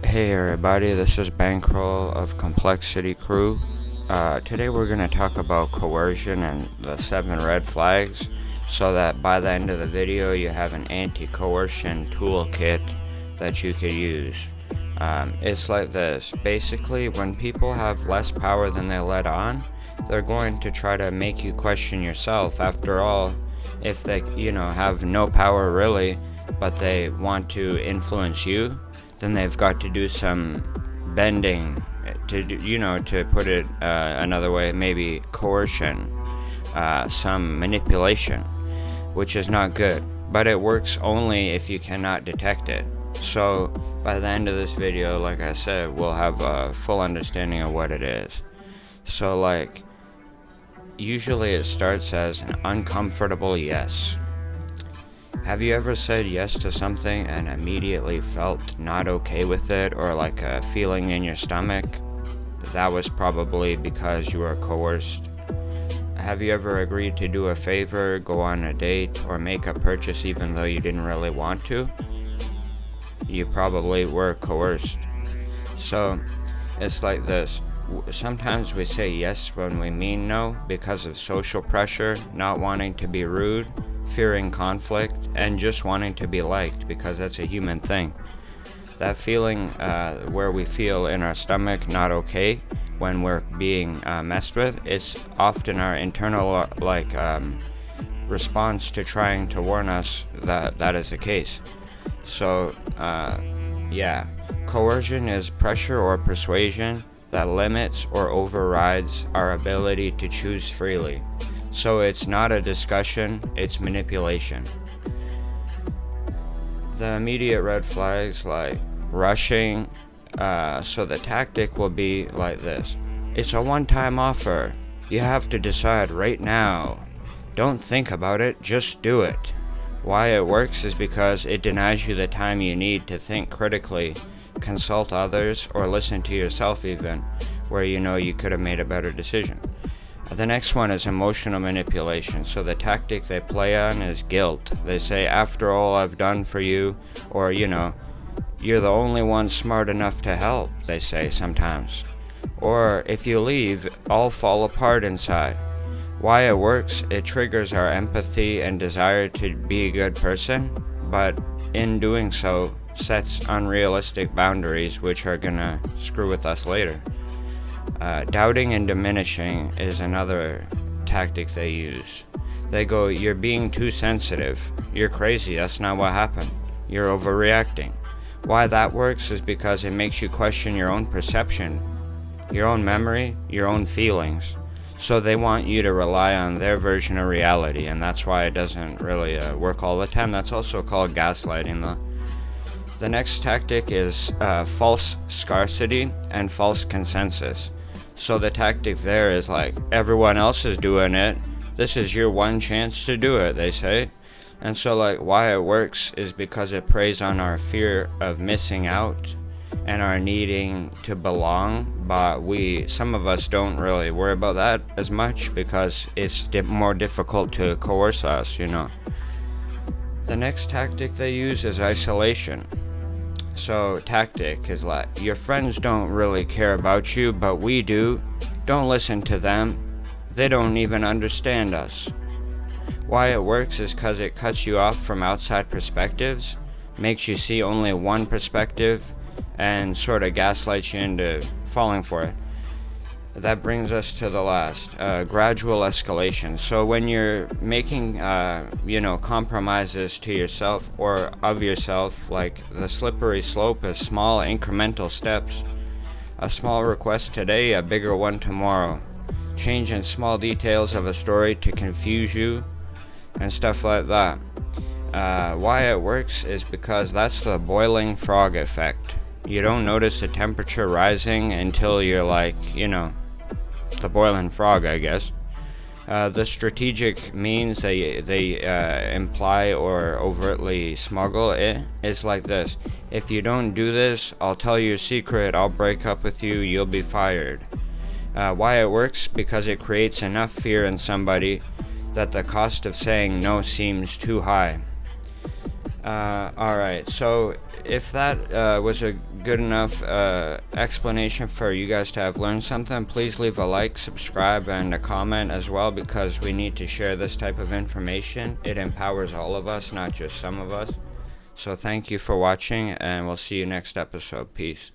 Hey everybody, this is Bankroll of Complexity Crew. Today we're going to talk about coercion and the 7 red flags so that by the end of the video you have an anti-coercion toolkit that you could use. It's like this. Basically, when people have less power than they let on, they're going to try to make you question yourself. After all, if they, have no power really, but they want to influence you, then they've got to do some bending to put it another way, maybe coercion, some manipulation, which is not good, but it works only if you cannot detect it. So by the end of this video, like I said, we'll have a full understanding of what it is. So usually it starts as an uncomfortable yes. Have you ever said yes to something and immediately felt not okay with it, or like a feeling in your stomach? That was probably because you were coerced. Have you ever agreed to do a favor, go on a date, or make a purchase even though you didn't really want to? You probably were coerced. So it's like this. Sometimes we say yes when we mean no because of social pressure, not wanting to be rude, fearing conflict, and just wanting to be liked, because that's a human thing. That feeling where we feel in our stomach not okay when we're being messed with, it's often our internal response to trying to warn us that that is the case. So coercion is pressure or persuasion that limits or overrides our ability to choose freely. So it's not a discussion, it's manipulation. The immediate red flags, like rushing, so the tactic will be like this. It's a one-time offer. You have to decide right now. Don't think about it, just do it. Why it works is because it denies you the time you need to think critically, consult others, or listen to yourself even, where you could have made a better decision. The next one is emotional manipulation. So the tactic they play on is guilt. They say, after all I've done for you, or you're the only one smart enough to help, they say sometimes. Or if you leave, I'll fall apart inside. Why it works, it triggers our empathy and desire to be a good person, but in doing so, sets unrealistic boundaries which are gonna screw with us later. Doubting and diminishing is another tactic they use. They go, you're being too sensitive. You're crazy, that's not what happened. You're overreacting. Why that works is because it makes you question your own perception, your own memory, your own feelings. So they want you to rely on their version of reality, and that's why it doesn't really work all the time. That's also called gaslighting though. The next tactic is false scarcity and false consensus. So the tactic there is like, everyone else is doing it, this is your one chance to do it, they say. And so why it works is because it preys on our fear of missing out and our needing to belong, but some of us don't really worry about that as much because it's more difficult to coerce us, The next tactic they use is isolation. So tactic is like, your friends don't really care about you, but we do. Don't listen to them. They don't even understand us. Why it works is because it cuts you off from outside perspectives, makes you see only one perspective, and sort of gaslights you into falling for it. That brings us to the last, gradual escalation. So when you're making, compromises to yourself or of yourself, like the slippery slope is small incremental steps. A small request today, a bigger one tomorrow. Changing small details of a story to confuse you and stuff like that. Why it works is because that's the boiling frog effect. You don't notice the temperature rising until you're the boiling frog, I guess. The strategic means they imply or overtly smuggle it is like this. If you don't do this, I'll tell you a secret, I'll break up with you, you'll be fired. Why it works? Because it creates enough fear in somebody that the cost of saying no seems too high. Alright, so if that was a good enough explanation for you guys to have learned something, please leave a like, subscribe, and a comment as well, because we need to share this type of information. It empowers all of us, not just some of us. So thank you for watching, and we'll see you next episode. Peace.